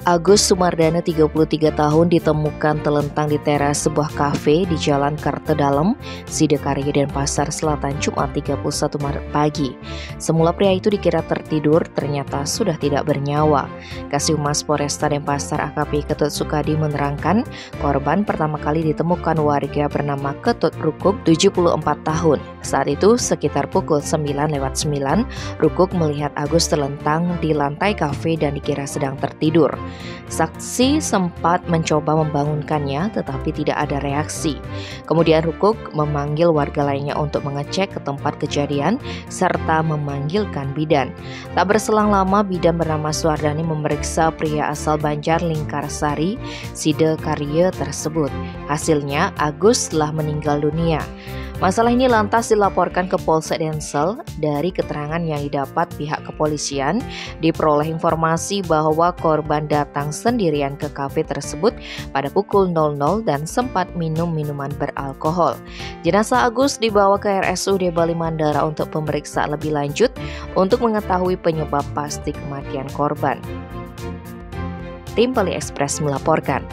Agus Sumardana 33 tahun ditemukan telentang di teras sebuah kafe di Jalan Kartedalem, Sidakarya Denpasar Selatan Jumat 31 Maret pagi. Semula pria itu dikira tertidur, ternyata sudah tidak bernyawa. Kasihhumas Polresta Denpasar AKP Ketut Sukadi menerangkan, korban pertama kali ditemukan warga bernama Ketut Rukuk 74 tahun. Saat itu sekitar pukul 9:09, Rukuk melihat Agus terlentang di lantai kafe dan dikira sedang tertidur. Saksi sempat mencoba membangunkannya tetapi tidak ada reaksi. Kemudian Rukuk memanggil warga lainnya untuk mengecek ke tempat kejadian serta memanggilkan bidan. Tak berselang lama bidan bernama Suardani memeriksa pria asal Banjar Lingkarsari, Sidakarya tersebut. Hasilnya Agus telah meninggal dunia. Masalah ini lantas dilaporkan ke Polsek Densel. Dari keterangan yang didapat pihak kepolisian, diperoleh informasi bahwa korban datang sendirian ke kafe tersebut pada pukul 00 dan sempat minum minuman beralkohol. Jenazah Agus dibawa ke RSUD Bali Mandara untuk pemeriksaan lebih lanjut untuk mengetahui penyebab pasti kematian korban. Tim Bali Express melaporkan.